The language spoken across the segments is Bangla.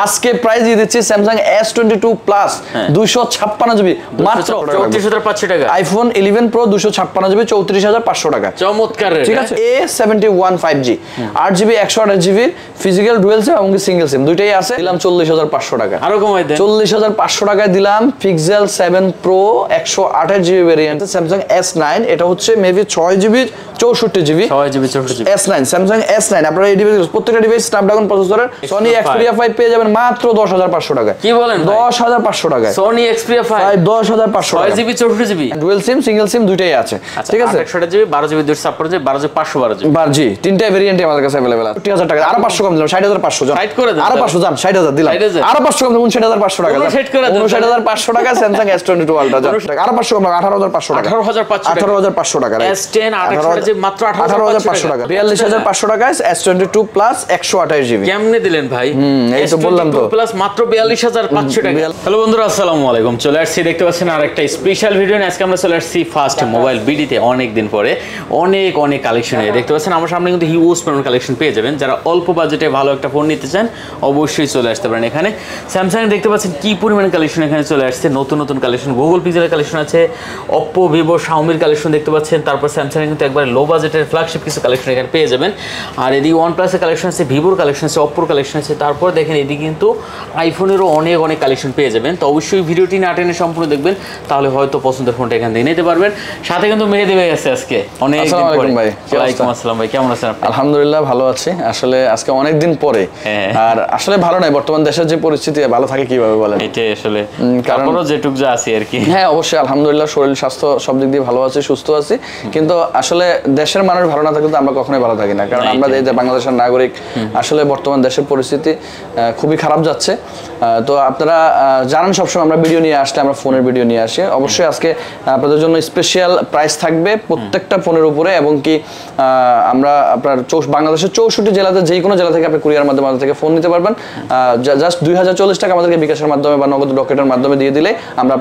আজকে প্রাইস দিয়ে দিচ্ছি স্যামসাং S22 প্লাস 256 জিবি মাত্র 34500 টাকা। আইফোন 11 প্রো 256 জিবি 34500 টাকা। চমৎকার রেট, ঠিক আছে। A71 5G 8 GB 128 GB physical dual SIM এবং সিঙ্গেল সিম দুইটাই আছে। দিলাম 40500 টাকা। আরো কমাই দেন। 40500 টাকায় দিলাম pixel 7 pro 128 GB variant Samsung S9। এটা হচ্ছে maybe 6 GB 64 GB 6 GB 64 GB S9 Samsung S9। আপনারা এই ডিভাইস প্রত্যেকটা ডিভাইস স্ন্যাপড্রাগন প্রসেসরের সনি Xperia 5 পেয়ে যাবেন মাত্র 10500 টাকা। কি বলেন? 10500 টাকা সনি Xperia 5 10500 টাকা। 6 GB 64 GB dual SIM single SIM দুইটাই আছে। ঠিক আছে। 128 GB 12 GB 256 GB 12 GB 512 GB জি তিনটা ভেরিয়েন্টই আমাদের কাছে अवेलेबल আছে। 60000 টাকা আরো 500 কম দিলাম 60500 জন সাইড করে দেন। আরো 500 জান 60000 দিলাম আরো 500 কম 59500 টাকা 59500 টাকা স্যামসাং S22 আলট্রা জান আরো 500 কম 18500 টাকা 18500 টাকা S10 128 জিবি মাত্র 18500 টাকা 42500 টাকা S22 প্লাস 128 জিবি কেমনে দিলেন ভাই? এই তো বললাম তো প্লাস মাত্র 42500 টাকা। হ্যালো বন্ধুরা, আসসালামু আলাইকুম। চলে আসছি, দেখতে পাচ্ছেন আরেকটা স্পেশাল ভিডিও নিয়ে। আজকে আমরা চলে আসছি ফার্স্ট মোবাইল বিডিতে অনেক দিন পরে অনেক কালেকশন নিয়ে। দেখতে পাচ্ছেন আমার সামনে কিন্তু হিউজ পরিমাণ কালেকশন পেয়ে যাবেন। যারা অল্প বাজেটে ভালো একটা ফোন নিতে চান অবশ্যই চলে আসতে পারেন এখানে। স্যামসাং দেখতে পাচ্ছেন কি পরিমাণ কালেকশন এখানে চলে আসছে, নতুন কালেকশন, গুগল পিক্সেলের কালেকশন আছে, অপ্পো ভিভো শাওমির কালেকশন দেখতে পাচ্ছেন। তারপর স্যামসাং কিন্তু একবার লো বাজেটের ফ্ল্যাগশিপ কিছু কালেকশন এখানে পেয়ে যাবেন। আর এদিকে ওয়ানপ্লাসের কালেকশন আছে, ভিভোর কালেকশন আছে, অপ্পোর কালেকশন আছে। তারপর দেখেন এদিকে কিন্তু আইফোনেরও অনেক কালেকশন পেয়ে যাবেন। তো অবশ্যই ভিডিওটি না টেনে সম্পূর্ণ দেখবেন, তাহলে হয়তো পছন্দের ফোনটা এখান থেকে নিতে পারবেন। সাথে কিন্তু মেহেদি ভাই আছে আজকে অনেক দিন পরে। ওয়ালাইকুম আসসালাম ভাই, কেমন আছেন আপনি? আলহামদুলিল্লাহ ভালো আছি। আসলে আজকে অনেক দিন পরে আর আসলে ভালো নাই, বর্তমান দেশের যে পরিস্থিতি, ভালো থাকে কিভাবে বলেন? এটাই আসলে কারণ যেটুক যা আছে আর কি। হ্যাঁ অবশ্যই আলহামদুলিল্লাহ শরীর স্বাস্থ্য সব দিক দিয়ে ভালো আছে, সুস্থ আছি। কিন্তু আসলে দেশের মানুষ ভালো না থাকলে তো আমরা কখনোই ভালো থাকি না, কারণ আমরা এই যে বাংলাদেশের নাগরিক, আসলে বর্তমান দেশের পরিস্থিতি খুবই খারাপ যাচ্ছে। তো আপনারা জানেন সবসময় আমরা ভিডিও নিয়ে আসলে আমরা ফোনের ভিডিও নিয়ে আসি। অবশ্যই আজকে আপনাদের জন্য স্পেশাল প্রাইস থাকবে প্রত্যেকটা ফোনের উপরে, এবং কি আমরা আপনার বাংলাদেশের 64 জেলাতে যে কোনো জেলা থেকে আপনি কুরিয়ার মাধ্যমে আমাদের থেকে ফোন নিতে পারবেন। জাস্ট 2040 টাকা আমাদেরকে বিকাশের মাধ্যমে বা নগদ রকেটের মাধ্যমে দিয়ে দিলে আমরা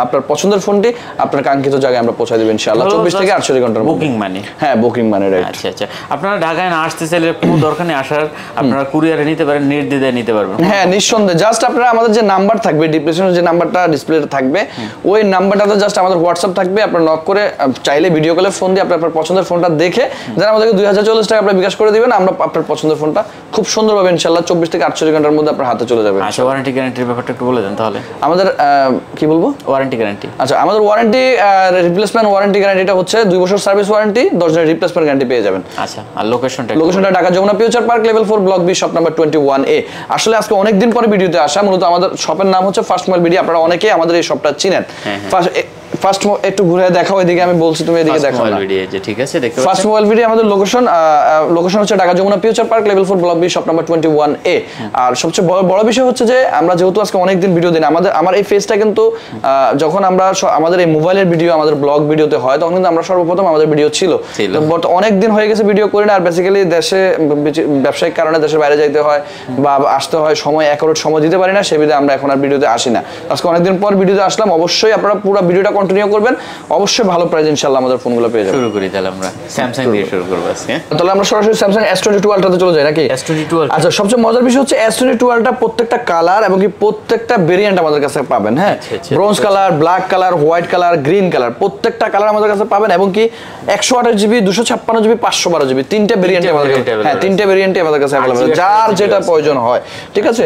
আপনার পছন্দের ফোনটি আপনার কাঙ্ক্ষিত জায়গায় আমরা পৌঁছে দেব ইনশাআল্লাহ 24 থেকে 48 ঘন্টার মধ্যে। Booking money? হ্যাঁ বুকিং মানি, রাইট। আচ্ছা আপনারা ঢাকায় না আসতে চাইলে কোনো দরকার নেই আসার, আপনারা কুরিয়ারে নিতে পারেন, নির্দ্বিধায় নিতে পারবেন। হ্যাঁ নিঃসন্দেহে। জাস্ট আপনারা আমাদের যে নাম্বার থাকবে ডিসক্রিপশনে, যে নাম্বারটা ডিসপ্লেতে থাকবে, ওই নাম্বারটাতে জাস্ট আমাদের হোয়াটসঅ্যাপ থাকবে। আপনারা নক করে চাইলে ভিডিও কলে ফোন দিয়ে আপনার পছন্দের ফোনটা দেখে যারা আমাদেরকে 2040 টাকা আপনারা বিকাশ করে দিবেন, আমরা আপনার পছন্দের ফোনটা খুব সুন্দরভাবে ইনশাআল্লাহ 24 থেকে 48 ঘন্টার মধ্যে আপনার হাতে চলে যাবে। আচ্ছা ওয়ারেন্টি গ্যারান্টির ব্যাপারটা একটু বলে দেন তাহলে। আমাদের কি বলবো? Warranty guarantee. আচ্ছা আমাদের ওয়ারেন্টি রিপ্লেসমেন্ট ওয়ারেন্টি গ্যারান্টিটা হচ্ছে 2 বছর সার্ভিস ওয়ারেন্টি, 10 দিনের রিপ্লেসমেন্ট গ্যারান্টি পেয়ে যাবেন। আচ্ছা আর লোকেশনটা Dhaka Jamuna Future Park level 4 block B shop number 21A। আসলে আজকে অনেক দিন পরে ভিডিওতে আসা। মূলত আমাদের শপের নাম হচ্ছে ফার্স্ট মোবাইল বিডি। আপনারা অনেকেই আমাদের এই শপটা চিনেন। ফার্স্ট একটু ঘুরে দেখাও, এদিকে আমি বলছি তুমি এদিকে দেখো না। ঠিক আছে দেখতে পাচ্ছেন ফার্স্ট মোবাইল ভিডিও আমাদের লোকেশন হচ্ছে Dhaka Jamuna Future Park level 4 block B shop number 21A। আর সবচেয়ে বড় বিষয় হচ্ছে যে আমরা যেহেতু আজকে অনেক দিন ভিডিও দিন, আমার এই ফেসটা কিন্তু যখন আমরা আমাদের এই মোবাইলের ভিডিও আমাদের ব্লগ ভিডিওতে হয়, তখন কিন্তু আমরা সর্বপ্রথম আমাদের ভিডিও ছিল। বাট অনেক দিন হয়ে গেছে ভিডিও করি না। আর বেসিক্যালি দেশে ব্যবসায়িক কারণে দেশের বাইরে যাইতে হয় বা আসতে হয়, সময় অ্যাকুরেট সময় দিতে পারি না, সেবিধে আমরা এখন আর ভিডিওতে আসি না। আজকে অনেকদিন পর ভিডিওতে আসলাম। অবশ্যই আপনারা পুরো ভিডিওটা কন্টিনিউ করবেন, অবশ্যই ভালো প্রাইস ইনশাআল্লাহ আমাদের ফোনগুলো পেয়ে যাবেন। শুরু করি তাহলে আমরা স্যামসাং দিয়ে শুরু করব আজকে। তাহলে আমরা সরাসরি স্যামসাং S22 আলট্রাতে চলে যাই নাকি? S22 ultra. আচ্ছা সবচেয়ে মজার বিষয় হচ্ছে S22 আলট্রা প্রত্যেকটা কালার এবং কি প্রত্যেকটা ভেরিয়েন্ট আমাদের কাছে পাবেন। হ্যাঁ bronze colour, black colour, white colour, green colour, প্রত্যেকটা কালার আমাদের কাছে পাবেন। এবং কি 128 জিবি, 256 জিবি, 512 জিবি, তিনটে ভেরিয়েন্ট আমাদের কাছে। হ্যাঁ তিনটে ভেরিয়েন্টই আমাদের কাছে अवेलेबल, যার যেটা প্রয়োজন হয়। ঠিক আছে।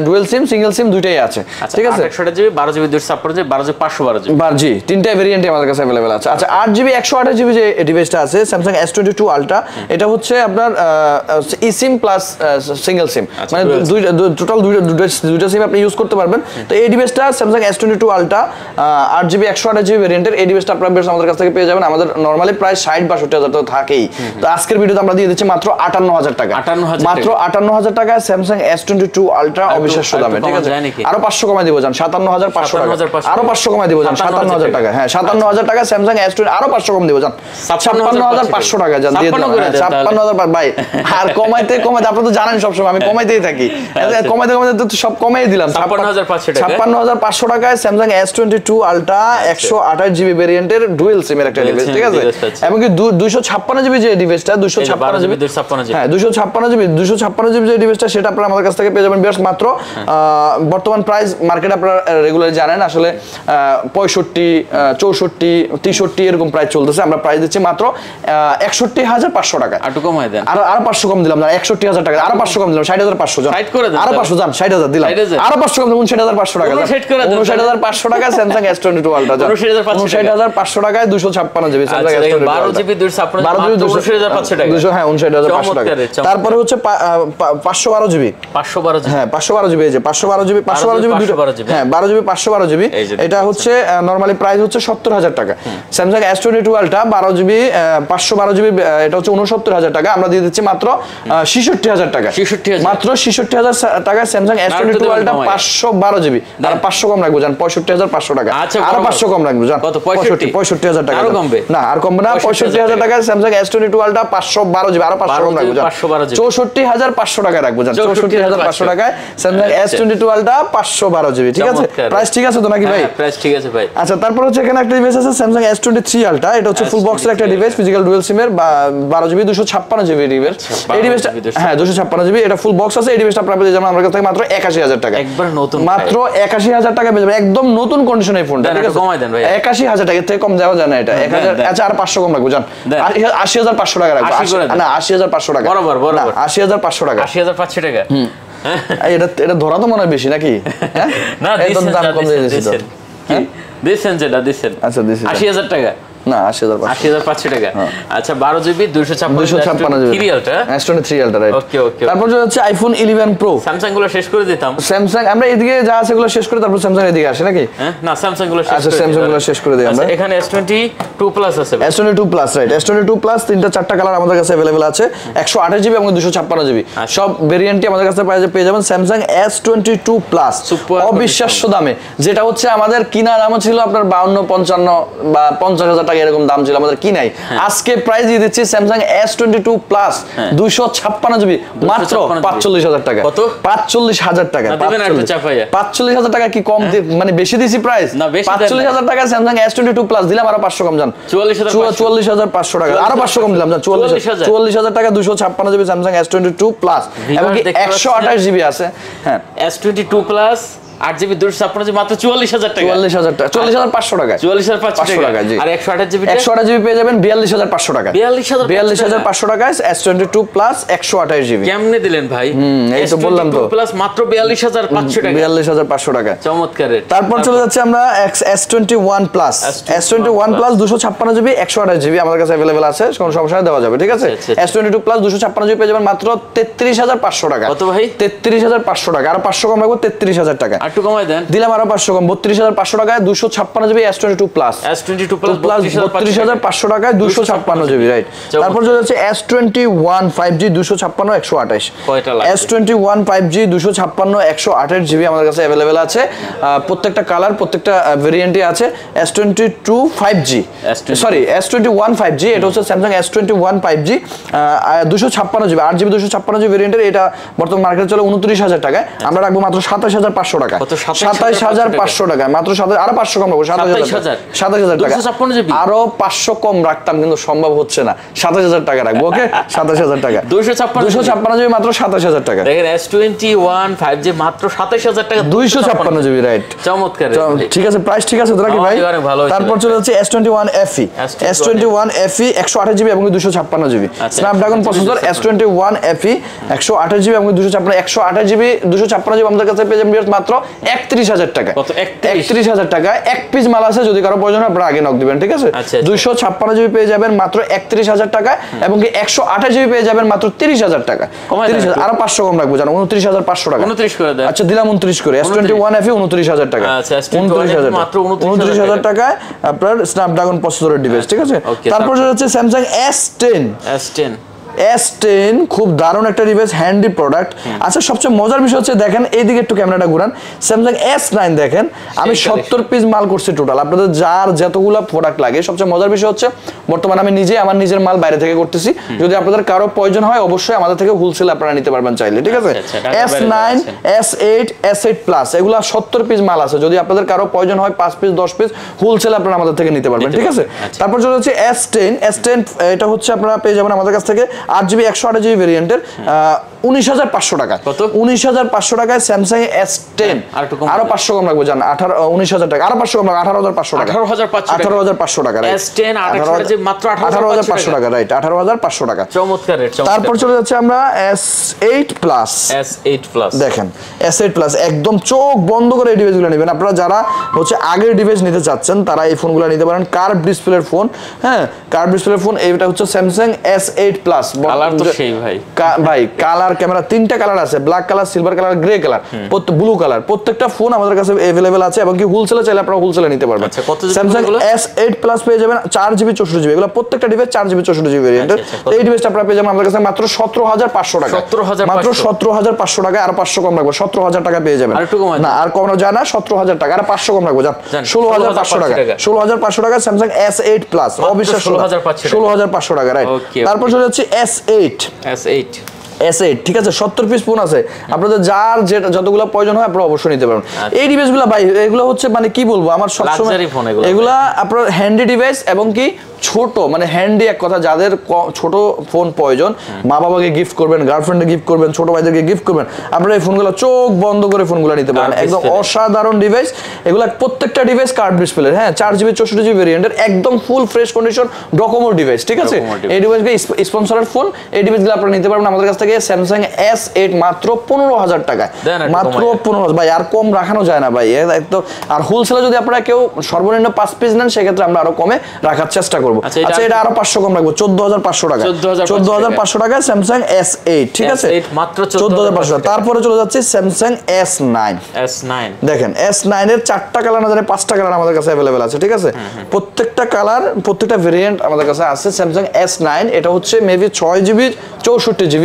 ডুয়াল সিম সিঙ্গেল সিম দুইটাই আছে। ঠিক আছে। 128 GB, 12 GB 256 GB, 12 GB 512 GB. জি তিনটা ভেরিয়েন্টই আমাদের কাছে अवेलेबल আছে। আচ্ছা 8 জিবি 128 জিবি যে ডিভাইসটা আছে স্যামসাং S22 আলট্রা, এটা হচ্ছে আপনার ই সিম প্লাস সিঙ্গেল সিম, মানে টোটাল দুইটা সিম আপনি ইউজ করতে পারবেন। তো এই ডিভাইসটা Samsung S22 ultra 8 GB 128 GB ভেরিয়েন্টের, এই ডিভাইসটা আপনারা আমাদের কাছ থেকে পেয়ে যাবেন। আমাদের নরমালি প্রায় 60-62 তো থাকেই। তো আজকের ভিডিওতে আমরা দিয়ে দিচ্ছি মাত্র 58000 টাকা। মাত্র 58000 টাকা স্যামসাং S22 আলট্রা অবিশ্বাস্য দামে। ঠিক আছে। আরো 500 কমাই দিব জান 57500 টাকা। আরো 500 কমাই দিব জান 57,000 টাকা। হ্যাঁ 57,000 টাকা স্যামসাং S20 আরো 500 কম দিব জান, 56,500 টাকা জান দিয়ে দিলাম। 56,000 ভাই, আর কমাইতে আপনারা তো জানেন সবসময় আমি কমাইতেই থাকি, কমাইতে তো সব কমাই দিলাম। 56,500 টাকায় স্যামসাং S22 আলট্রা 128 জিবি ভেরিয়েন্টের ডুয়েল সিমের একটা ডিভাইস, ঠিক আছে? এবং কি 256 জিবি যে ডিভাইসটা, 256 জিবি, হ্যাঁ 256 জিবি যে ডিভাইসটা, সেটা আপনারা আমাদের কাছ থেকে পেয়ে যাবেন বিয়ার্স মাত্র বর্তমান প্রাইস মার্কেট আপনারা রেগুলার জানেন আসলে 65, 64, 63 এরকম প্রাইস চলতেছে। আমরা প্রাইস দিচ্ছি মাত্র 61,500 টাকা। একটু কমাই দেন, আরো 500 কম দিলাম না, 61,000 টাকা আরো 500 কম দিলাম, 60,500 জান, আরো 500 জান, 60,000 দিলাম, আরো 500 কম দিলাম, 59,500 টাকা, 59,500 টাকা স্যামসাং S22 আলট্রা জান, 59,500 টাকায় 256 জিবি স্যামসাং S22 12 জিবি 256 টাকা, 200, হ্যাঁ 59,500 টাকা। তারপরে হচ্ছে 512 জিবি, 512 জিবি, হ্যাঁ 512 জিবি, এই যে 512 জিবি, 512 জিবি, হ্যাঁ 12 জিবি 512 জিবি, এটা হচ্ছে নরমালি প্রাইস হচ্ছে 70,000 টাকা। Samsung S22 ultra 12 GB 512 GB, এটা হচ্ছে 69,000 টাকা। আমরা দিয়ে দিচ্ছি মাত্র 66,000 টাকা, মাত্র 66,000 টাকা স্যামসাং S22 আলট্রা 512 জিবি। আর 500 কম রাখবো জান, 65,500 টাকা, আরো 500 কম রাখবো জান, 65,000 টাকা, আরো কমবে না আর কমবে না, 65,000 টাকা স্যামসাং S22 আলট্রা 512 জিবি, আরো 500 কম রাখবো জান, 64,500 টাকা রাখবো জান, 64,500 টাকায় স্যামসাং S22 আলট্রা 512 জিবি, ঠিক আছে? প্রাইস ঠিক আছে তো নাকি ভাই? প্রাইস ঠিক আছে ভাই। আচ্ছা, তারপর হচ্ছে এখানে একটা ডিভাইস আছে স্যামসাং S23 আলট্রা, এটা হচ্ছে ফুল বক্সের একটা ডিভাইস, ফিজিক্যাল ডুয়াল সিমের 12 জিবি 256 জিবি ডিভাইস। এই ডিভাইসটা হ্যাঁ 256 জিবি, এটা ফুল বক্স আছে। এই ডিভাইসটা আপনারা পেয়ে যাবেন আমার কাছ থেকে মাত্র 81,000 টাকা, একবার নতুন, মাত্র 81,000 টাকা পেয়ে যাবেন, একদম নতুন কন্ডিশনের ফোনটা, ঠিক আছে? কমাই দেন ভাই, 81,000 টাকা থেকে কম যাওয়া যায় না এটা। 1000, আচ্ছা আর 500 কম রাখবো জান, 80,500 টাকা রাখবো, না 80,500 টাকা, বরাবর 80,500 টাকা, 80,500 টাকা। এটা ধরা তো মনে হয় বেশি নাকি? না একদম দাম কম দিয়ে দিয়েছি তো, দিচ্ছেন যেটা দিচ্ছেন, আচ্ছা দিচ্ছেন 80,000 টাকা না 80,500 টাকা। আচ্ছা 12 GB 256 GB S23 ultra, right? Okay okay. তারপর হচ্ছে আইফোন 11 প্রো। স্যামসাং গুলো শেষ করে দিতাম, স্যামসাং আমরা এদিকে যা আছে এগুলো শেষ করে তারপর স্যামসাং এদিকে আসে নাকি? না স্যামসাং গুলো শেষ করে, আচ্ছা স্যামসাং গুলো শেষ করে দেই আমরা। এখানে S22 প্লাস আছে, S22 plus, right? S22 plus তিনটা চারটা কালার আমাদের কাছে अवेलेबल আছে, 128 জিবি এবং 256 জিবি, সব ভেরিয়েন্টই আমাদের কাছে পেয়ে যাবেন স্যামসাং S22 প্লাস অবিশ্বাস্য দামে, যেটা হচ্ছে আমাদের কিনা দাম ছিল আপনার 52, 55 বা 50,000 টাকা এরকম দাম ছিল আমাদের কিনাই। আজকে প্রাইস দিয়ে দিচ্ছি স্যামসাং S22 প্লাস 256 জিবি মাত্র 45,000 টাকা। কত? 45,000 টাকা। 45,000 টাকা কি কম মানে বেশি দিছি প্রাইস? 45,000 টাকা স্যামসাং S22 প্লাস দিলাম, আরো 500 কম জান, 44,500 টাকা, আরো 500 কম দিলাম জান, 44,000 টাকা 256 জিবি স্যামসাং S22 প্লাস এবং 128 জিবি আছে। হ্যাঁ S22 প্লাস 8 জিবি 256 জিবি মাত্র 44,000 টাকা, 44,500 টাকা, 44,500 টাকা। জি। আর 128 জিবি 128 জিবি পেয়ে যাবেন 42,500 টাকা, 42,500 টাকায় S22 প্লাস 128 জিবি। কেমনে দিলেন ভাই? এই তো বললাম তো, প্লাস মাত্র 42,500 টাকা, 42,500 টাকা। চমৎকার। তারপর চলে যাচ্ছে আমরা S21 plus, S21 plus 256 GB 128 GB আমাদের কাছে अवेलेबल আছে, কোনো সমস্যা নেই, দেওয়া যাবে, ঠিক আছে? S22 প্লাস 256 জিবি পেয়ে যাবেন মাত্র 33,500 টাকা। কত ভাই? 33,500 টাকা, আর 500 কম রাখবো 33,000 টাকা, একটু কমাই দেন, দিলাম আরো 500 কম, 32,500 টাকায় 256 GB S22 plus, S22 plus 32,500 টাকায় 256 জিবি, রাইট? তারপর চলে যাচ্ছে S21 5G 256 128, কয়টা লাগবে? S21 5G 256 128 জিবি আমাদের কাছে अवेलेबल আছে, প্রত্যেকটা কালার প্রত্যেকটা ভেরিয়েন্টই আছে। S22 5G, sorry S21 5G, এটা হচ্ছে Samsung S21 5G 256 GB 8 GB 256 GB ভেরিয়েন্টের, এটা বর্তমান মার্কেটে চলে 29,000 টাকায়, আমরা রাখবো মাত্র 27,500 টাকা, 27,500 টাকা, মাত্র আরো 500 কম রাখবো, 27,000 টাকা, আরো 500 কম রাখতাম কিন্তু সম্ভব হচ্ছে না, 27,000 টাকা রাখবো, ওকে? 27,000 টাকা, 256 জিবি মাত্র 27,000 টাকা। দেখেন S21 5G মাত্র 27,000 টাকা, 256 জিবি, রাইট? চমৎকার, ঠিক আছে, প্রাইস ঠিক আছে তো নাকি ভাই? তারপর চলে যাচ্ছে S21 FE, S21 FE 128 GB এবং 256 GB, Snapdragon processor, S21 FE 128 GB এবং 128 জিবি 256 জিবি আমাদের কাছে পেয়ে যাবেন মাত্র 31,000 টাকা। 31,000 টাকা, এক পিস মাল আছে, যদি কারো প্রয়োজন হয় আপনারা আগে নক দিবেন, ঠিক আছে? 256 জিবি পেয়ে যাবেন মাত্র 31,000 টাকা এবং 128 জিবি পেয়ে যাবেন মাত্র 30,000 টাকা, 30,000, আরো 500 কম রাখবো জান, 29,500 টাকা, 29 করে দেন। আচ্ছা দিলাম 29 করে, S21 FE 29,000 টাকা, আচ্ছা 29,000 মাত্র 29,000 টাকায় আপনার স্ন্যাপড্রাগন প্রসেসরের ডিভাইস, ঠিক আছে? তারপর হচ্ছে স্যামসাং S10, S10 খুব দারুণ একটা ডিভাইস, হ্যান্ডি প্রোডাক্ট। আচ্ছা সবচেয়ে মজার বিষয় হচ্ছে দেখেন এইদিকে একটু ক্যামেরাটা ঘুরান, স্যামসাং S9 দেখেন আমি 70 পিস মাল করছি টোটাল, আপনাদের যার যতগুলা প্রোডাক্ট লাগে। সবচেয়ে মজার বিষয় হচ্ছে বর্তমানে আমি নিজে আমার নিজের মাল বাইরে থেকে করতেছি, যদি আপনাদের কারো প্রয়োজন হয় অবশ্যই আমাদের থেকে হোলসেল আপনারা নিতে পারবেন চাইলে, ঠিক আছে। S9 S8 S8 প্লাস এগুলা 70 পিস মাল আছে, যদি আপনাদের কারো প্রয়োজন হয় 5 পিস 10 পিস হোলসেল আপনারা আমাদের থেকে নিতে পারবেন, ঠিক আছে। তারপর চলে হচ্ছে S10 এটা হচ্ছে আপনারা পেয়ে যাবেন আমাদের কাছ থেকে 8GB 128GB ভেরিয়েন্টের 19,500 টাকা। 19,500 টাকায় স্যামসাং S10। আরো 500 কম রাখবো, জান 19,000 টাকা, আরো 500 কম রাখবো, 18,500 টাকা। 18,500 টাকা, রাইট। S10 মাত্র 18,500 টাকা, রাইট, 18,500 টাকা। চমৎকার রেট। তারপর চলে যাচ্ছে আমরা S8 প্লাস। S8 প্লাস দেখেন S8 প্লাস একদম চোখ বন্ধ করে এই ডিভাইসগুলো নেবেন। আপনারা যারা হচ্ছে আগের ডিভাইস নিতে চাচ্ছেন তারা এই ফোনগুলো নিতে পারেন, কার্ভ ডিসপ্লের ফোন। হ্যাঁ, কার্ভ ডিসপ্লের ফোন। এইটা হচ্ছে স্যামসাং S8 প্লাস। কালার তো সেই ভাই, ভাই কালার ক্যামেরা 3টা কালার আছে, black colour, silver colour, grey colour, blue colour. প্রত্যেকটা ফোন আমাদের কাছে अवेलेबल আছে এবং কি হোলসেলে চাইলে আপনারা হোলসেলে নিতে পারবেন। স্যামসাং S8 প্লাস পেয়ে যাবেন 4GB 64GB, এগুলো প্রত্যেকটা ডিভাইস 4GB 64GB ভেরিয়েন্টের। এই ডিভাইসটা আপনারা পেয়ে যাবেন আমাদের কাছে মাত্র 17,500 টাকা। মাত্র 17,500 টাকা, আর 500 কম রাখবো, 17,000 টাকা পেয়ে যাবেন। না আর কমানো যায় না, 17,000 টাকা, আর 500 কম রাখবো, জান 16,500 টাকা। 16,500 টাকা স্যামসাং S8 প্লাস, অবিশ্বাস্য 16,500 টাকা, রাইট। তারপর চলে যাচ্ছে S8, ঠিক আছে। 70 পিস ফোন আছে, আপনাদের যার যেটা যতগুলো প্রয়োজন হয় আপনারা অবশ্যই নিতে পারবেন। এই ডিভাইসগুলো ভাই এগুলো হচ্ছে মানে কি বলবো, আমার সবসময় এগুলা আপনার হ্যান্ডি ডিভাইস এবং কি ছোট, মানে হ্যান্ডি এক কথা, যাদের ছোট ফোন প্রয়োজন, মা বাবাকে গিফট করবেন, গার্লফ্রেন্ডে গিফট করবেন, ছোট ভাইদেরকে গিফট করবেন, আপনারা এই ফোনগুলো চোখ বন্ধ করে ফোনগুলো নিতে পারেন। একদম অসাধারণ ডিভাইস এগুলা, প্রত্যেকটা ডিভাইস কার্ভ ডিসপ্লে। হ্যাঁ, 4GB 64GB ভেরিয়েন্টের একদম full fresh condition Docomo device, ঠিক আছে। এই ডিভাইসকে স্পন্সরের ফোন, এই ডিভাইসগুলো আপনারা নিতে পারবেন আমাদের কাছ থেকে। স্যামসাং S8 মাত্র 15,000 টাকায়, মাত্র 15,000 ভাই, আর কম রাখানো যায় না ভাই একদম। আর হোলসেলে যদি আপনারা কেউ সর্বনিম্ন 5 পিস নেন সেক্ষেত্রে আমরা আরো কমে রাখার চেষ্টা করবো। আচ্ছা এটা আরো 500 কম রাখবো, 14,500 টাকা। 14,500 টাকা স্যামসাং S8, ঠিক আছে, মাত্র 14,500 টাকা। তারপরে চলে যাচ্ছে স্যামসাং S9। দেখেন S9 এর 4টা কালার না জানি 5টা কালার আমাদের কাছে अवेलेबल আছে, ঠিক আছে। প্রত্যেকটা কালার, প্রত্যেকটা ভেরিয়েন্ট আমাদের কাছে আছে। স্যামসাং S9 এটা হচ্ছে maybe 6GB 64GB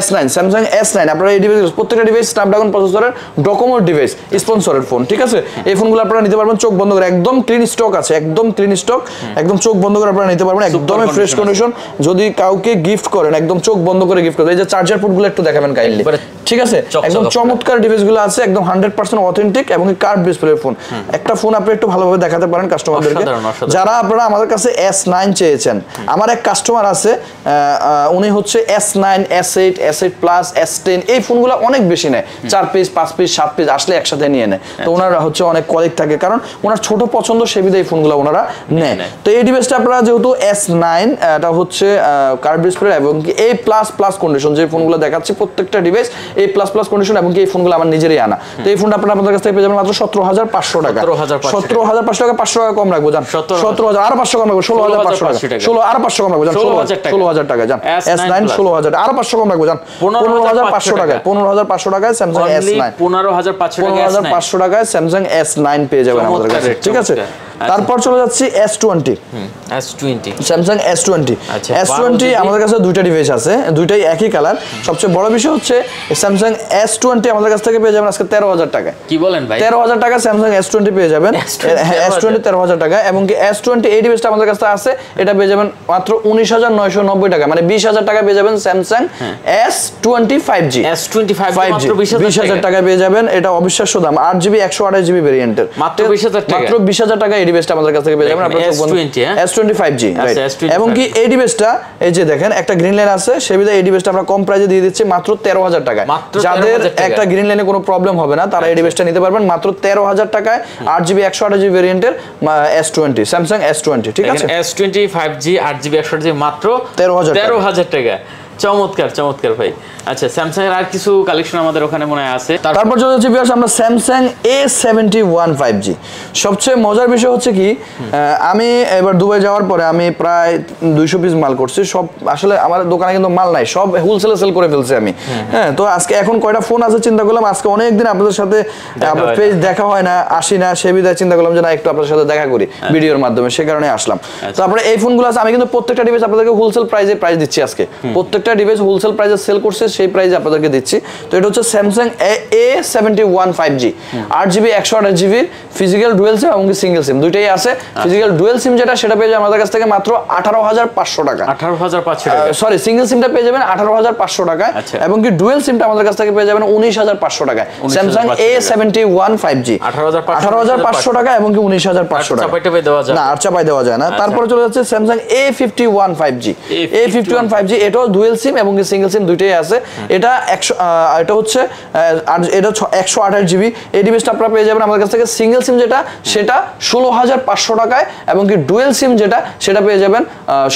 S9, Samsung S9। আপনারা এই ডিভাইস, প্রত্যেকটা ডিভাইস স্ন্যাপড্রাগন প্রসেসরের ডোকোমো ডিভাইস, স্পন্সরের ফোন, ঠিক আছে। এই ফোনগুলো আপনারা নিতে পারবেন চোখ বন্ধ করে, একদম ক্লিন স্টক আছে, একদম ক্লিন স্টক, একদম চোখ বন্ধ করে আপনারা নিতে পারবেন, একদমই ফ্রেশ কন্ডিশন। যদি কাউকে গিফট করেন একদম চোখ বন্ধ করে গিফট করেন। এই যে চার্জার পোর্টগুলো একটু দেখাবেন কাইন্ডলি, ঠিক আছে। একদম চমৎকার ডিভাইসগুলো আছে, একদম 100% অথেন্টিক এবং কার্ভ ডিসপ্লে ফোন। একটা ফোন আপনি একটু ভালোভাবে দেখাতে পারেন কাস্টমারদেরকে, যারা আপনারা আমাদের কাছে S9 চেয়েছেন। আমার এক কাস্টমার আছে, উনি হচ্ছে S9, S8, S8 plus, S10 এই ফোনগুলো অনেক বেশি নেয়, 4 পিস 5 পিস 7 পিস আসলে একসাথে নিয়ে নেয়। তো ওনারা হচ্ছে অনেক কোয়ালিটি থাকে, কারণ ওনার ছোট পছন্দ সেবিধে এই ফোনগুলো ওনারা নেয়। তো এই ডিভাইসটা আপনারা যেহেতু S9 এটা হচ্ছে কার্ভ ডিসপ্লে এবং কি A++ কন্ডিশন, যে ফোনগুলো দেখাচ্ছি প্রত্যেকটা ডিভাইস A++ কন্ডিশন এবং কি এই ফোনগুলো আমার নিজেরই আনা। তো এই ফোনটা আপনারা আমাদের কাছ থেকে পেয়ে যাবেন মাত্র 17,500 টাকা। 17,500 টাকা, 500 টাকা কম রাখবো, জান 17,000, আর 500 কম রাখবো, 16,500 টাকা। 16 আর 500 কম রাখবো, জান 16,000 টাকা, জান S9 16,000, আর 500 কম রাখবো, জান 15,500 টাকা। 15,500 টাকায় স্যামসাং S9, 15,500 টাকায় স্যামসাং S9 পেয়ে যাবেন আমাদের কাছে, ঠিক আছে। তারপর চলে যাচ্ছি S20। স্যামসাং S20 আমাদের কাছে দুইটা ডিভাইস আছে, দুইটাই একই কালার। সবচেয়ে বড় বিষয় হচ্ছে স্যামসাং S20 আমাদের কাছ থেকে পেয়ে যাবেন আজকে 13,000 টাকা। কি বলেন ভাই, 13,000 টাকা স্যামসাং S20 পেয়ে যাবেন। S20 13,000 টাকা এবং কি S20 এই ডিভাইসটা আমাদের কাছে আছে, এটা পেয়ে যাবেন মাত্র 19,990 টাকা, মানে 20,000 টাকা পেয়ে যাবেন স্যামসাং S20 5G। মাত্র 20,000 টাকা পেয়ে যাবেন, এটা অবিশ্বাস্য দাম। 8GB 128GB ভেরিয়েন্টের মাত্র 20,000 টাকা এই ডিভাইসটা আমাদের কাছ থেকে পেয়ে যাবেন আপনারা। S20 5G, right. এবং কি এই ডিভাইসটা এই যে দেখেন একটা গ্রিন লাইন আছে, সেবিধা এই ডিভাইসটা আমরা কম প্রাইসে দিয়ে দিচ্ছি মাত্র 13,000 টাকায়। যাদের একটা গ্রিন লাইনে কোনো প্রবলেম হবে না তারা এই ডিভাইসটা নিতে পারবেন মাত্র 13,000 টাকায়, 8GB 128GB ভেরিয়েন্টের S20, স্যামসাং S20, ঠিক আছে। S20 5G 8GB 128GB মাত্র 13,000 টাকা। চমৎকার চমৎকার ভাই। আচ্ছা, স্যামসাং এর আর কিছু কালেকশন আমাদের ওখানে মনে হয় আছে। তারপর চলে যাচ্ছে ভিউয়ার্স আমরা স্যামসাং A71 5G। সবচেয়ে মজার বিষয় হচ্ছে কি, আমি এবার দুবাই যাওয়ার পরে আমি প্রায় 200 পিস মাল করছি। সব আসলে আমার দোকানে কিন্তু মাল নাই, সব হোলসেলে সেল করে ফেলছি আমি। হ্যাঁ, তো আজকে এখন কয়টা ফোন আছে চিন্তা করলাম, আজকে অনেকদিন আপনাদের সাথে পেজ দেখা হয় না, আসি না, সে বিধায় চিন্তা করলাম যে না একটু আপনাদের সাথে দেখা করি ভিডিওর মাধ্যমে, সে কারণে আসলাম। তারপরে এই ফোনগুলো আছে, আমি কিন্তু প্রত্যেকটা ডিভাইস আপনাদেরকে হোলসেল প্রাইস দিচ্ছি আজকে। প্রত্যেকটা ডিভাইস হোলসেল প্রাইসে সেল করছে, সেই প্রাইসে আপনাদেরকে দিচ্ছি। তো এটা হচ্ছে Samsung A71 5G, 8GB 128GB physical dual সিম এবং সিঙ্গেল সিম দুইটাই আছে। ফিজিক্যাল ডুয়েল সিম যেটা সেটা পেয়ে যাবেন আমাদের কাছ থেকে মাত্র 18,500 টাকা। 18,500 টাকা, সরি, সিঙ্গেল সিমটা পেয়ে যাবেন 18,500 টাকায়, এবং কি ডুয়েল সিমটা আমাদের কাছ থেকে পেয়ে যাবেন 19,500 টাকায়। স্যামসাং A71 5G 18,500 টাকা এবং কি 19,500 টাকা। না, আর চাপাই দেওয়া যায় না। তারপরে চলে যাচ্ছে Samsung A51 5G। A51 5G এটাও ডুয়েল সিম এবং কি সিঙ্গেল সিম দুইটাই আছে। এটা এটা হচ্ছে এটা 128GB। এই ডিভাইসটা আপনারা পেয়ে যাবেন আমাদের কাছ থেকে। সিঙ্গেল সিম যেটা সেটা 16,500 টাকায় এবং কি ডুয়েল সিম যেটা সেটা পেয়ে যাবেন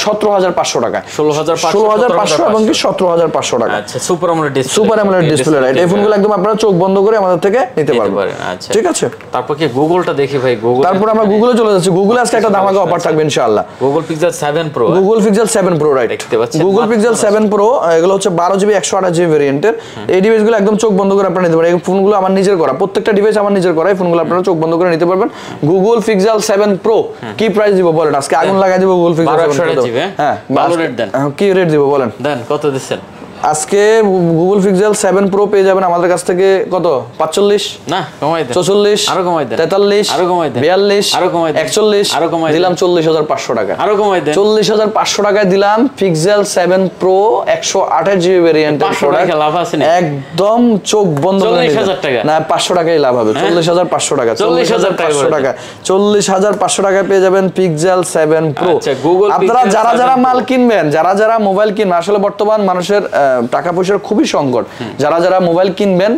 17,500 টাকায়। 16,500 এবং কি 17,500 টাকা। আচ্ছা, সুপার অ্যামোলেড ডিসপ্লে লাইট। এই ফোনগুলো একদম আপনারা চোখ বন্ধ করে আমাদের থেকে নিতে পারবেন। আচ্ছা, ঠিক আছে। তারপর কি গুগলটা দেখি ভাই। তারপর আমরা গুগলে চলে যাচ্ছি। গুগলে আজকে একটা ধামাকা অফার থাকবে ইনশাআল্লাহ। Google pixel 7 pro, Google pixel 7 pro, right. Google pixel 7 pro, এগুলো হচ্ছে 12GB 128GB ভেরিয়েন্টের। এই ডিভাইসগুলো একদম চোখ বন্ধ করে আপনারা নিতে পারেন। এই ফোনগুলো আমার নিজের করা, প্রত্যেকটা ডিভাইস আমার নিজের করা। এই ফোনগুলো আপনারা চোখ বন্ধ করে নিতে পারবেন। গুগল পিক্সেল 7 প্রো কি প্রাইস দিব বলেন? আজকে আগুন লাগাই দিব গুগল পিক্সেল 7 প্রো। হ্যাঁ, ভালো রেট দেন। কি রেট দিব বলেন? দেন, কত দিচ্ছেন আজকে? গুগল পিক্সেল 7 প্রো পেয়ে যাবেন আমাদের কাছ থেকে কত? 45 না, কমাই দেন। 44 আরো কমাই দেন। 43 আরো কমাই দেন। 42 আরো কমাই দেন। 41 আরো কমাই দেন। দিলাম 40,500 টাকা। আরো কমাই দেন। 40,500 টাকায় দিলাম পিক্সেল 7 প্রো 128GB ভেরিয়েন্টের প্রোডাক্ট। লাভ আছে না? একদম চোখ বন্ধ করে 40,000 টাকা। না, 500 টাকাই লাভ হবে। 40,500 টাকা। 40,500 টাকা। 40,500 টাকায় পেয়ে যাবেন পিক্সেল 7 প্রো। আচ্ছা, গুগল আপনারা যারা মাল কিনবেন, যারা মোবাইল কিনবেন, আসলে বর্তমান মানুষের টাকা পয়সার খুবই সংকট। যারা মোবাইল কিনবেন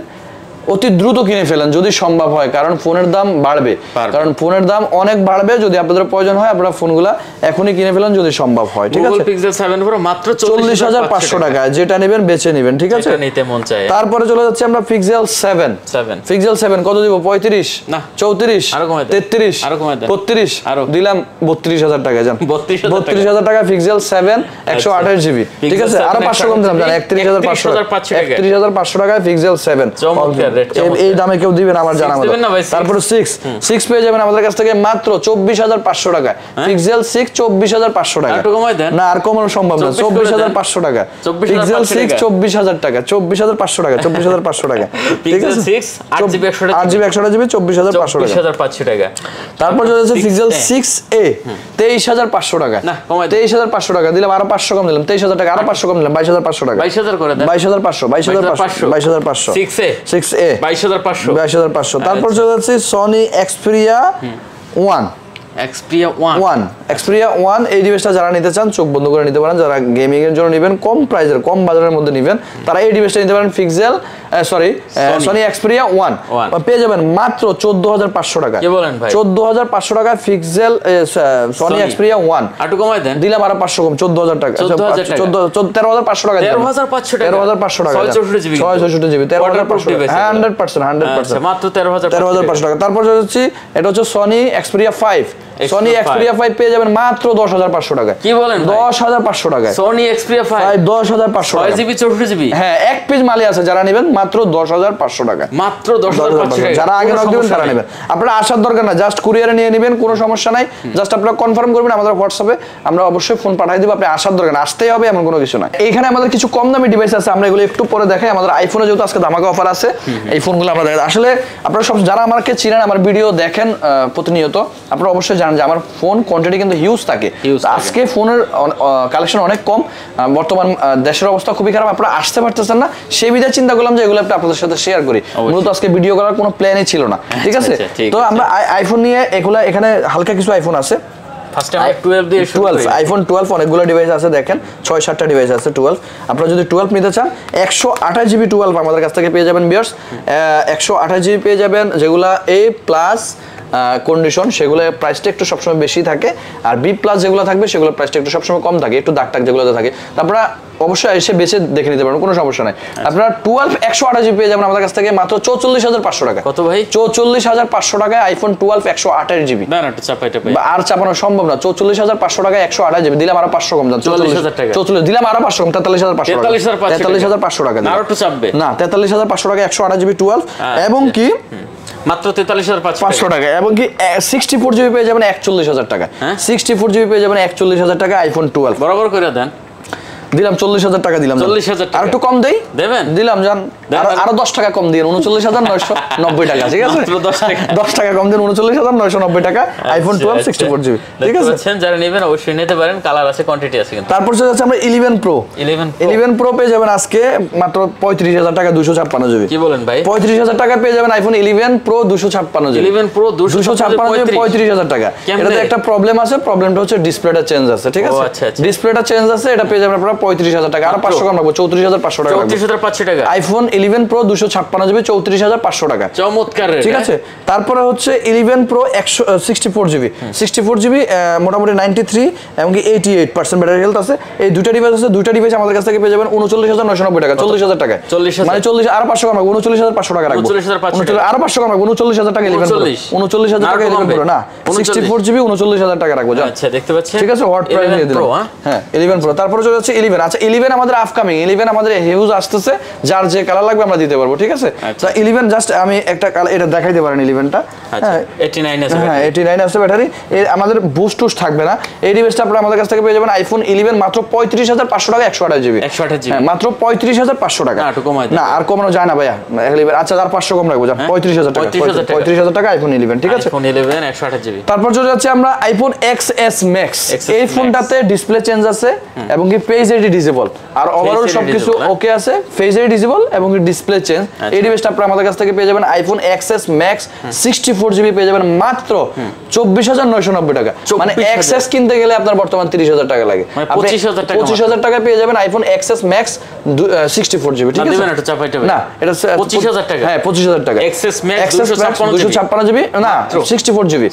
অতি দ্রুত কিনে ফেলেন যদি সম্ভব হয়, কারণ ফোনের দাম বাড়বে। কারণ ফোনের দাম অনেক বাড়বে। যদি আপনাদের প্রয়োজন হয় আপনারা ফোনগুলো এখনই কিনে ফেলেন যদি সম্ভব হয়। ঠিক আছে। গুগল পিক্সেল 7 প্রো মাত্র 40,500 টাকা। যেটা নেবেন বেছে নেবেন। ঠিক আছে, যেটা নিতে মন চায়। তারপরে চলে যাচ্ছে আমরা পিক্সেল 7। পিক্সেল 7 কত দিব? 35 না, 34 আরো কমাই দেন। 33 আরো কমাই দেন। 32 আরো দিলাম 32,000 টাকা। জান 32,000 টাকা পিক্সেল 7 128GB। ঠিক আছে, আরো 500 কম দিলাম। জান 31,500 টাকা। 31,500 টাকায় পিক্সেল 7। চমৎকার রেট। এই দামে কেউ দিবেন আমার জানা মতো। তারপরে 6 পেয়ে যাবেন আমাদের কাছ থেকে মাত্র 24,500 টাকায়। পিক্সেল 6 24,500 টাকা। একটু কমাই দেন। না, আর কমানো সম্ভব না। 24,500 টাকা। পিক্সেল 6 24,000 টাকা। 24,500 টাকা। 24,500 টাকা। ঠিক আছে। 6 8GB 128GB 24,500 টাকা। তারপর যাচ্ছে পিক্সেল 6a 23,500 টাকা। না, কমাই 23,500 টাকা দিলাম, আরো 500 কম দিলাম। 23,000 টাকা, আরো 500 কম দিলাম। 22,500 টাকা। 22,000 করে দেন। 22,500 22,500 6a 22,500। তারপর চলে যাচ্ছে সনি এক্সপেরিয়া 1। এক্সপেরিয়া 1 এই ডিভাইসটা যারা নিতে চান চোখ বন্ধ করে নিতে পারেন। যারা গেমিং এর জন্য নেবেন, কম প্রাইসের, কম বাজারের মধ্যে নেবেন, তারা এই ডিভাইসটা নিতে পারেন। সনি এক্সপেরিয়া 1 পেয়ে যাবেন মাত্র 14,500 টাকা। কি বলেন ভাই? 14,500 টাকা পিক্সেল সনি এক্সপেরিয়া 1। আটু কমাই দেন। দিলাম আরো 500 কম, 14,000 টাকা। 13,500 টাকা। 13,500 টাকা। 13,500 টাকা। 664GB 13,500 টাকা। 100%। মাত্র 13,500 টাকা। তারপর যাচ্ছি এটা হচ্ছে সনি এক্সপেরিয়া 5। সনি এক্সপেরিয়া 5 পেয়ে যাবেন মাত্র 10,500 টাকা। কি বলেন? 10,500 টাকা। সনি এক্সপেরিয়া 5 10,500 টাকা। 6GB 64GB। হ্যাঁ, এক পিস মালই আছে। যারা নেবেন মাত্র 10,500 টাকা। মাত্র 10,500 টাকা। যারা আগে নক দিবেন তারা নেবেন। আপনারা আসার দরকার না, জাস্ট কুরিয়ারে নিয়ে নেবেন, কোনো সমস্যা নাই। জাস্ট আপনারা কনফার্ম করবেন আমাদের হোয়াটসঅ্যাপে, আমরা অবশ্যই ফোন পাঠিয়ে দেব। আপনি আসার দরকার না, আসতেই হবে এমন কোনো কিছু না। এইখানে আমাদের কিছু কম দামি ডিভাইস আছে, আমরা এগুলো একটু পরে দেখাই। আমাদের আইফোনে যেহেতু আজকে ধামাকা অফার আছে, এই ফোনগুলো আমরা দেখাই। আসলে আপনারা সব যারা আমাকে চিনেন, আমার ভিডিও দেখেন প্রতিনিয়ত, আপনারা অবশ্যই জানেন যে আমার ফোন কোয়ান্টিটি কিন্তু হিউজ থাকে। আজকে ফোনের কালেকশন অনেক কম। বর্তমান দেশের অবস্থা খুবই খারাপ, আপনারা আসতে পারতেছেন না। সেই বিধায় চিন্তা করলাম যে এগুলো আপনাদের সাথে শেয়ার করি। মূলত আজকে ভিডিও করার কোনো প্ল্যানই ছিল না। ঠিক আছে, তো আমরা আইফোন নিয়ে এগুলা, এখানে হালকা কিছু আইফোন আছে। ফার্স্ট টাইম 12 দিয়ে শুরু করি। আইফোন 12 অনেকগুলো ডিভাইস আছে, দেখেন 6-7টা ডিভাইস আছে 12। আপনারা যদি 12 নিতে চান 128GB 12 আমাদের কাছ থেকে পেয়ে যাবেন ভিউয়ার্স। 128GB পেয়ে যাবেন, যেগুলা A+ কন্ডিশন, সেগুলো প্রাইসটা একটু সবসময় বেশি থাকে। আর B+ যেগুলো থাকবে সেগুলোর প্রাইসটা একটু সবসময় কম থাকে, একটু দাগ টাগ যেগুলোতে থাকে। তারপরে অবশ্যই এসে বেছে দেখে নিতে পারেন, কোনো সমস্যা নাই। আপনারা 12 128 পেয়ে যাবেন আমাদের কাছ থেকে মাত্র 44500 টাকা। কত ভাই? 44500 টাকায় আইফোন 12 128 জিবি। না না, চাপাইটা ভাই আর চাপানো সম্ভব না। 44500 টাকায় 128 জিবি দিলাম আরো 500 কম দাম। 44000 টাকা। 44 দিলাম আরো 500 কম, 43500 টাকা। 43500 টাকা আরো একটু চাপবে না, 43500 টাকা 128 জিবি 12 এবং কি মাত্র 43500 টাকা, এবং কি 64 জিবি পেয়ে যাবেন 41000 টাকা। 64 জিবি পেয়ে যাবেন 41000 টাকা আইফোন 12। বরাবর করে দেন, দিলাম 40000 টাকা দিলাম। 40000 টাকা আর একটু কম দেই দেবেন, দিলাম জান আরো 10 টাকা কম দিন, 39990 টাকা। ঠিক আছে, মাত্র 10 টাকা কম দিন, 39990 টাকা আইফোন 12 64 জিবি। ঠিক আছে, যারা নেবেন অবশ্যই নিতে পারেন, কালার আছে, কোয়ান্টিটি আছে কিন্তু। তারপর চলে যাচ্ছে আমরা 11 প্রো। 11 প্রো পেয়ে যাবেন আজকে মাত্র 35000 টাকা 256 জিবি। কি বলেন ভাই? 35000 টাকা পেয়ে যাবেন iPhone 11 pro 256 GB. 11 pro 256 GB 35000 টাকা। এটাতে একটা প্রবলেম আছে, প্রবলেমটা হচ্ছে ডিসপ্লেটা চেঞ্জ আছে। ঠিক আছে, ডিসপ্লেটা চেঞ্জ আছে, এটা পেয়ে যাবেন আপনারা 35000 টাকা। আর 500 কম রাখবো, 34500 টাকা। 34500 টাকা আইফোন 11 প্রো 256 জিবি 34500 টাকা। চমৎকার। ঠিক আছে, তারপরে হচ্ছে 11 প্রো 64 জিবি। 64 জিবি মোটামুটি 93 এবং কি 88% ব্যাটারি হেলথ আছে। এই দুটো ডিভাইস আছে, দুটো ডিভাইস আমাদের কাছ থেকে পেয়ে যাবেন 39990 টাকা। 40000 টাকা, মানে 40 আর 500 কম রাখবো, 39500 টাকা রাখবো। 39500 আর 500 কম রাখবো, 39000 টাকা 11 প্রো। 39000 টাকা 11 প্রো না, 64 জিবি 39000 টাকা রাখবো। আচ্ছা, দেখতে পাচ্ছেন। ঠিক আছে, হট প্রাইস দিয়ে দিলাম। হ্যাঁ 11 প্রো। তারপরে চলে যাচ্ছে 11। আচ্ছা 11 আমাদের আপকামিং, 11 আমাদের হিউজ আসতেছে, যার যে কালার লাগবে আমরা দিতে পারবো। ঠিক আছে, তো 11 জাস্ট আমি একটা কালার এটা দেখাইতে পারেন 11টা। হ্যাঁ 89 আছে, হ্যাঁ 89 আছে ব্যাটারি। আমাদের বুস্ট টুস্ট থাকবে না। এই ডিভাইসটা আপনারা আমাদের কাছ থেকে পেয়ে যাবেন আইফোন 11 মাত্র 35500 টাকা 128 জিবি। 128 জিবি মাত্র 35500 টাকা। না একটু কমাই দেন। না আর কমানো যায় না ভাইয়া। 11 আচ্ছা আর 500 কম রাখবো, যান 35000 টাকা। 35000 টাকা আইফোন 11। ঠিক আছে, আইফোন 11 128 জিবি। তারপর চলে যাচ্ছে আমরা আইফোন XS Max। এই ফোনটাতে ডিসপ্লে চেঞ্জ আছে এবং কি পেজ আইডি ডিসেবল, আর ওভারঅল সবকিছু ওকে আছে। ফেজ আইডি ডিসেবল এবং ডিসপ্লে চেঞ্জ। এই ডিভাইসটা আপনারা আমাদের কাছ থেকে পেয়ে যাবেন আইফোন XS Max 64 জিবি পেয়ে যাবেন মাত্র 24990 টাকা। মানে XS কিনতে গেলে আপনার বর্তমান 30000 টাকা লাগে, 25000 টাকা পেয়ে যাবেন আইফোন XS Max 64 জিবি। ঠিক আছে, না এটা 25000 টাকা। হ্যাঁ 25000 টাকা। XS Max 256 জিবি না 64 জিবি।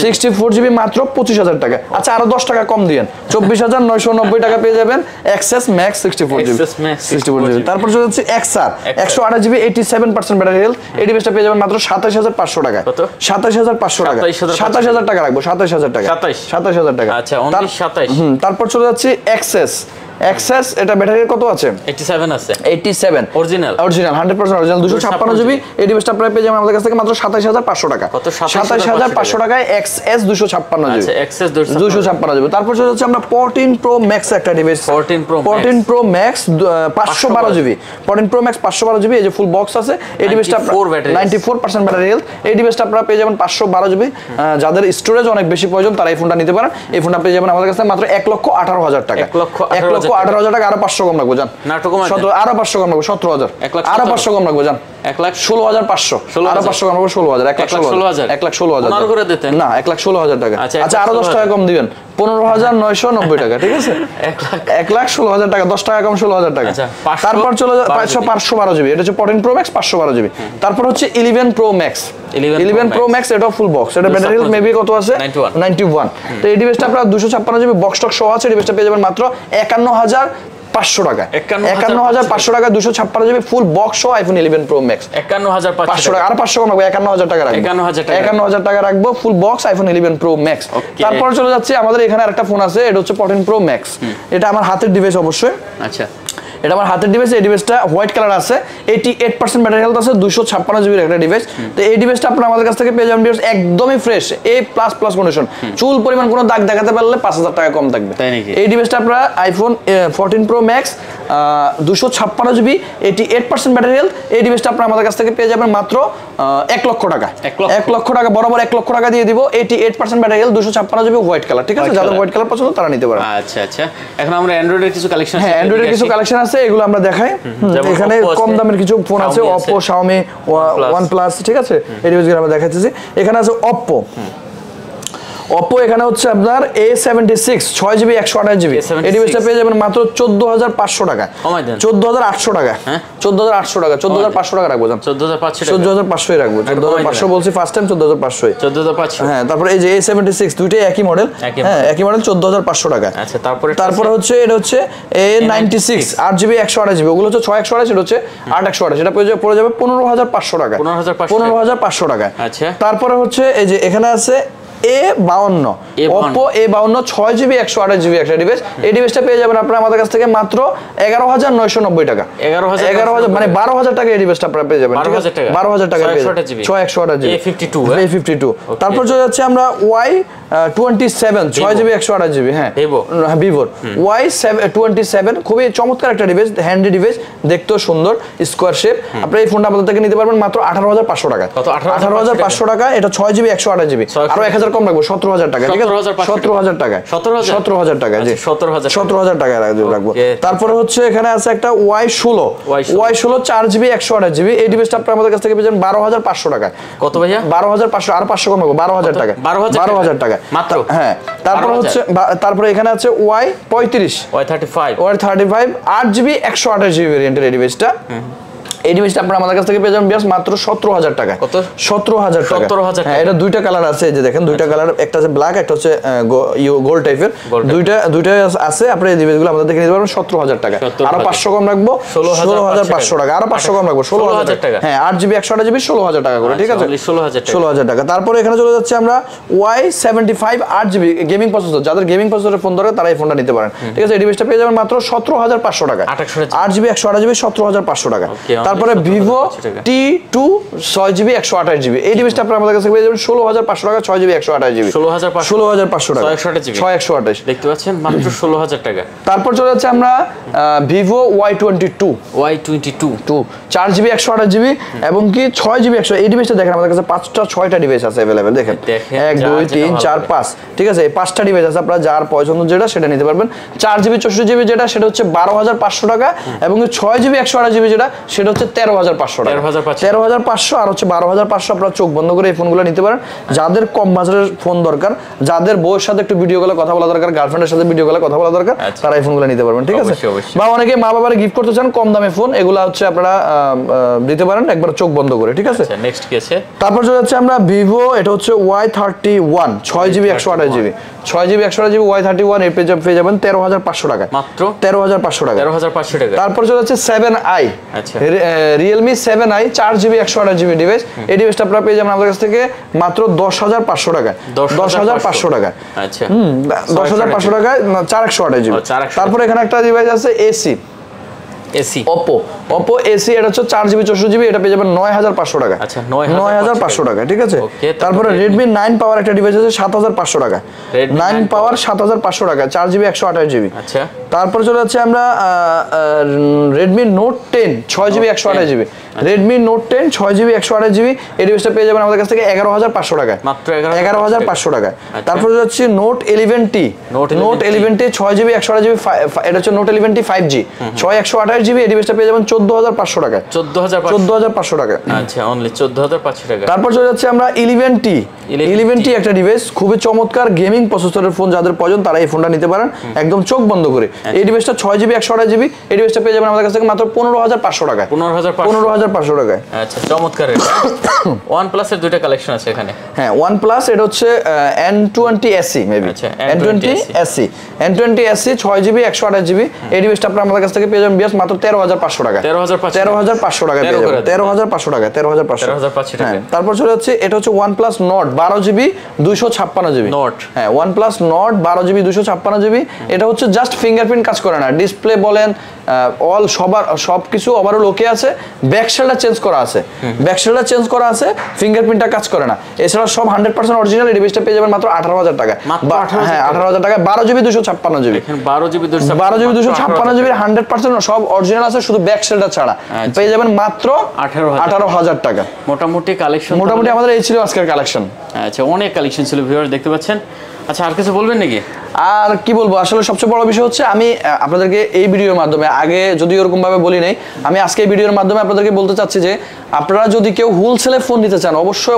64 জিবি মাত্র 25000 টাকা। আচ্ছা আরো 10 টাকা কম দিয়েন, 24990 টাকা পেয়ে যাবেন XS Max 64 জিবি। 64 জিবি। তারপর চলে যাচ্ছে XR 128 জিবি 87% ব্যাটারি হেলথ। এই ডিভাইসটা পেয়ে যাবেন মাত্র 27500 টাকা। 27500 টাকা, 27000 টাকা রাখবো, 27000 টাকা। 27000 টাকা। আচ্ছা 27। তারপর চলে যাচ্ছে XS এটা ব্যাটারি কত আছে? 87 আছে। 87 অরিজিনাল 100% অরিজিনাল 256 জিবি। এই ডিভাইসটা আপনারা পেয়ে যাবেন আমাদের কাছ থেকে মাত্র 27500 টাকা। কত? 27500 টাকায় XS 256 জিবি। আচ্ছা XS 256 জিবি। তারপর চলে যাচ্ছে আমরা 14 Pro Max একটা device. 14 Pro Max 512 GB. 14 Pro Max 512 GB. এই যে ফুল বক্স আছে। এই ডিভাইসটা 94% ব্যাটারি হেলথ। এই ডিভাইসটা আপনারা পেয়ে যাবেন 512 জিবি। যাদের স্টোরেজ অনেক বেশি প্রয়োজন তারা এই ফোনটা নিতে পারেন। এই ফোনটা পেয়ে যাবেন আমাদের কাছে মাত্র 1,18,000 টাকা। 1,18,000 টাকা। আরো 500 কম রাখবো, জান আরো 500 কম রাখবো, 17000। আরো 500 কম রাখবো, জান 1,16,500। আরো 500 কম রাখবো, 16000। 1,16,000 না 1,16,000 টাকা। আচ্ছা আরো 10 টাকা কম দিবেন, 15,990 টাকা। ঠিক আছে, 1,16,000 টাকা, 10 টাকা কম 16,000 টাকা। তারপর চলে যায় 512 জিবি। এটা হচ্ছে 14 Pro Max 512 জিবি। তারপর হচ্ছে 11 Pro Max। 11 Pro Max এটা ফুল বক্স। এটা ব্যাটারি হেলথ মেবি কত আছে? 91। তো এই ডিভাইসটা আপনারা 256 জিবি বক্স স্টক সহ আছে। ডিভাইসটা পেয়ে যাবেন মাত্র 51500 টাকা। 51500 টাকা 256 জিবি ফুল বক্স সহ আইফোন 11 Pro Max 51500 টাকা। আর 500 কম রাখবো, 51000 টাকা রাখবো। 51000 টাকা রাখবো full box iPhone 11 Pro Max। তারপর চলে যাচ্ছে আমাদের এখানে আরেকটা ফোন আছে, এটা হচ্ছে 14 Pro Max। এটা আমার হাতের ডিভাইস অবশ্যই। আচ্ছা এটা আমার হাতের ডিভাইস। এই ডিভাইসটা হোয়াইট কালার আছে, 88% ব্যাটারি হেলথ আছে, 256 জিবির একটা ডিভাইস। তো এই ডিভাইসটা আপনারা আমাদের কাছ থেকে পেয়ে যাবেন ডিভাইস একদমই ফ্রেশ, A++ কন্ডিশন। চুল পরিমাণ কোনো দাগ দেখাতে পারলে 5000 টাকা কম থাকবে। এই ডিভাইসটা আপনারা iPhone 14 Pro Max 256 GB 88% battery health. এই ডিভাইসটা আপনারা আমাদের কাছ থেকে পেয়ে যাবেন মাত্র 1 লক্ষ টাকা। 1 লক্ষ টাকা বরাবর 1 লক্ষ টাকা দিয়ে দিব। 88% battery health 256 GB white colour. ঠিক আছে, যাদের হোয়াইট কালার পছন্দ তারা নিতে পারে। আচ্ছা আচ্ছা, এখন আমরা অ্যান্ড্রয়েডের কিছু কালেকশন, হ্যাঁ অ্যান্ড্রয়েডের কিছু কালেকশন আছে, এগুলো আমরা দেখাই। এখানে কম দামের কিছু ফোন আছে, Oppo, Xiaomi, OnePlus। ঠিক আছে, এই ডিভাইসগুলো আমরা দেখাচ্ছি। এখানে আছে Oppo এখানে হচ্ছে আপনার A76 6GB 128GB এই ডিভাইসটা পেয়ে যাবেন মাত্র 14500 টাকা। 14800 টাকা। 14800 টাকা 14500 টাকা রাখবো জান। 14500 রাখবো। 14500 বলছি ফার্স্ট টাইম 14500। 14500 হ্যাঁ তারপরে এই যে A76 দুইটাই একই মডেল। হ্যাঁ একই মডেল 14500 টাকা। আচ্ছা তারপরে হচ্ছে এটা হচ্ছে A96 8GB 128GB ওগুলো হচ্ছে 6128 এটা হচ্ছে 8128 এটা পড়ে যাবে 15500 টাকা। 15500 টাকা। আচ্ছা তারপরে হচ্ছে এই যে এখানে আছে A52 Oppo A52 6GB 128GB একটা ডিভাইস এই ডিভাইসটা পেয়ে যাবেন আপনারা আমাদের কাছ থেকে মাত্র 11990 টাকা। 11000 মানে 12000 টাকা এই ডিভাইসটা আপনারা পেয়ে যাবেন। 12000 টাকা 628GB A52 তারপর চলে যাচ্ছে আমরা Y27 6GB 128GB হ্যাঁ Vivo Y27 খুবই চমৎকার একটা ডিভাইস হ্যান্ডি ডিভাইস দেখতেও সুন্দর স্কয়ার শেপ আপনি এই ফোনটা আমাদের থেকে নিতে পারবেন মাত্র 18500 টাকা। 18500 টাকা এটা 6GB 128GB আরো 1000 কম রাখবো 17000 টাকা ঠিক আছে 17000 টাকা 17000 টাকা জি 17000 টাকা রাখবো। তারপরে হচ্ছে এখানে আছে একটা Y16 4GB 128GB এই ডিভাইসটা আপনি আমাদের কাছ থেকে পেয়ে যাবেন 12500 টাকা। কত ভাইয়া 12500 আর 500 কম রাখবো 12000 টাকা 12000 টাকা মাত্র। হ্যাঁ তারপরে এখানে আছে Y35 8GB 128GB ভেরিয়েন্টের এই ডিভাইসটা এই ডিভাইসটা আপনারা আমাদের কাছ থেকে পেয়ে যাবেন মাত্র 17000 টাকা। কত 17000 টাকা। হ্যাঁ এটা দুইটা কালার আছে এই যে দেখেন দুইটা কালার একটা আছে ব্ল্যাক একটা হচ্ছে গোল্ড টাইপের দুইটা আছে আপনি এই ডিভাইসগুলো আমাদের থেকে নিতে পারবেন 17000 টাকা আরো 500 কম রাখবো 16500 টাকা আরো 500 কম রাখবো 16000 টাকা। হ্যাঁ 8GB 128GB 16000 টাকা করে ঠিক আছে 16000 টাকা। তারপরে এখানে চলে যাচ্ছে আমরা Y75 8GB গেমিং প্রসেসর যাদের গেমিং প্রসেসরের ফোন দরকার তারা এই ফোনটা নিতে পারেন ঠিক আছে এই ডিভাইসটা পেয়ে যাবেন মাত্র 17500 টাকা 8GB 128GB 17500 টাকা। তারপরে Vivo T2 6GB 128GB এই ডিভাইসটা আপনারা আমাদের কাছে পেয়ে যাবেন 16500 টাকা 6GB 128GB 16500 টাকা 128 দেখতে পাচ্ছেন মাত্র 16000 টাকা। তারপর চলে যাচ্ছে আমরা Vivo Y22 4GB 128GB এবং কি 6GB 100 এই ডিভাইসটা দেখেন আমাদের কাছে 6টা ডিভাইস আছে अवेलेबल দেখেন 1 2 3 4 5 ঠিক আছে এই 5টা ডিভাইস আছে আপনারা যার পছন্দ যেটা সেটা নিতে পারবেন। 4GB 64GB যেটা সেটা হচ্ছে 12500 টাকা এবং 6GB 128GB যেটা সেটা হচ্ছে 13500 টাকা 13500 আর হচ্ছে 12500 আপনারা চোখ বন্ধ করে এই ফোনগুলো নিতে পারেন। যাদের কম বাজেটের ফোন দরকার যাদের বউয়ের সাথে একটু ভিডিও কলে কথা বলা দরকার গার্লফ্রেন্ডের সাথে ভিডিও কলে কথা বলা দরকার তারা এই ফোনগুলো নিতে পারবেন ঠিক আছে। বা অনেকে মা বাবার গিফট করতে চান কম দামে ফোন এগুলো হচ্ছে আপনারা দিতে পারেন একবার চোখ বন্ধ করে ঠিক আছে। নেক্সট কি আছে তারপর চলে যাচ্ছে আমরা Vivo এটা হচ্ছে Y31 6GB 128GB 6GB 128GB Y31 এর পেয়ে যাবেন 13500 টাকা মাত্র 13500 টাকা 13500 টাকা। তারপর চলে যাচ্ছে 7i আচ্ছা Realme 7i 4GB 128GB device এই ডিভাইসটা আপনারা পেয়ে যাবেন আমাদের কাছ থেকে মাত্র 10500 টাকা 10500 টাকা আচ্ছা 10500 টাকায় 4128GB। তারপর এখানে একটা ডিভাইস আছে AC Oppo AC এটা হচ্ছে 4GB 64GB এটা পেয়ে যাবেন 9500 টাকা আচ্ছা 9500 টাকা ঠিক আছে। তারপরে Redmi 9 Power একটা ডিভাইস আছে 7500 টাকা 9 Power 7500 টাকা 4GB 128GB আচ্ছা। তারপর চলে যাচ্ছে আমরা Redmi Note 10 6GB 128GB Redmi Note 10 6GB 128GB এই ডিভাইসটা পেয়ে যাবেন আমাদের কাছ থেকে 11500 টাকা মাত্র 11500 টাকা। তারপর যাচ্ছে Note 11T 6GB 128GB এটা হচ্ছে Note 11T 5G 6128GB এই ডিভাইসটা পেয়ে যাবেন 14500 টাকা 14500 টাকা আচ্ছা অনলি 14500 টাকা। তারপর চলে যাচ্ছে আমরা 11T একটা ডিভাইস খুবই চমৎকার গেমিং প্রসেসরের ফোন যাদের প্রয়োজন তারা এই ফোনটা নিতে পারেন একদম চোখ বন্ধ করে। এই ডিভাইসটা 6GB 128GB এই ডিভাইসটা পেয়ে যাবেন আমাদের কাছ থেকে মাত্র 15500 টাকা 15500 টাকা আচ্ছা চমৎকার। OnePlus এর দুইটা কালেকশন আছে এখানে হ্যাঁ OnePlus এটা হচ্ছে N20 SE মেবি আচ্ছা N20 SE 6GB 128GB এই ডিভাইসটা আপনারা আমাদের কাছ থেকে পেয়ে যাবেন মাত্র 13500 টাকা 13500 টাকা পেয়ে যাবেন 13500 টাকা 13500 টাকা। তারপর চলে যাচ্ছে এটা হচ্ছে OnePlus Nord 12GB 256GB হ্যাঁ OnePlus Nord 12GB 256GB এটা হচ্ছে জাস্ট ফিঙ্গারপ্রিন্ট কাজ করে না ডিসপ্লে বলেন অল সবকিছু ওভারঅল ওকে আছে ব্যাকশেলটা চেঞ্জ করা আছে ফিঙ্গারপ্রিন্টটা কাজ করে না এছাড়া সব 100% অরিজিনাল এই ডিভাইসটা পেয়ে যাবেন মাত্র 18000 টাকা হ্যাঁ 18000 টাকা 12GB 256GB দেখেন 12GB 256GB 100% সব অরিজিনাল আছে শুধু ব্যাকশেলটা ছাড়া পেয়ে যাবেন মাত্র 18000 টাকা। মোটামুটি আমাদের এই ছিল আজকের কালেকশন। আচ্ছা অনেক কালেকশন ছিল ভিউয়ার দেখতে পাচ্ছেন। আচ্ছা আর কিছু বলবেন নাকি? আর কি বলবো, আসলে সবচেয়ে বড় বিষয় হচ্ছে আমি আপনাদেরকে এই ভিডিওর মাধ্যমে, আগে যদি ওরকম ভাবে বলি নাই, আমি আজকে এই ভিডিওর মাধ্যমে আপনাদেরকে বলতে চাচ্ছি যে আপনারা যদি কেউ হোলসেলে ফোন দিতে চান অবশ্যই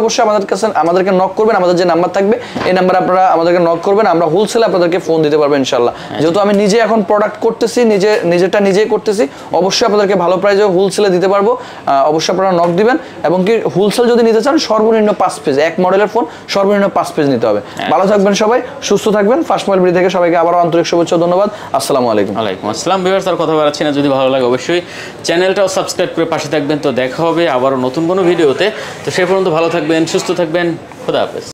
আমাদেরকে নক করবেন। আমাদের যে নাম্বার থাকবে এই নাম্বারে আপনারা আমাদেরকে নক করবেন, আমরা হোলসেলে আপনাদেরকে ফোন দিতে পারবো ইনশাআল্লাহ। যেহেতু আমি নিজে এখন প্রোডাক্ট করতেছি, নিজেরটা নিজেই করতেছি, অবশ্যই আপনাদেরকে ভালো প্রাইসে হোলসেলে দিতে পারবো। অবশ্যই আপনারা নক দিবেন। এবং কি হোলসেল যদি নিতে চান সর্বনিম্ন 5 পিস, এক মডেলের ফোন সর্বনিম্ন 5 পিস নিতে হবে। ভালো থাকবেন সবাই, সুস্থ থাকবেন। ফার্স্ট মোবাইল বিডি থেকে সবাইকে আবারও আন্তরিক শুভেচ্ছা, ধন্যবাদ। আসসালামু আলাইকুম। ওয়ালাইকুম আসসালাম। ভিউয়ার্স, আর কথা বলাচ্ছি না, যদি ভালো লাগে অবশ্যই চ্যানেলটাও সাবস্ক্রাইব করে পাশে থাকবেন। তো দেখা হবে আবারও নতুন কোনো ভিডিওতে। তো সেই পর্যন্ত ভালো থাকবেন, সুস্থ থাকবেন, খোদা হাফেজ।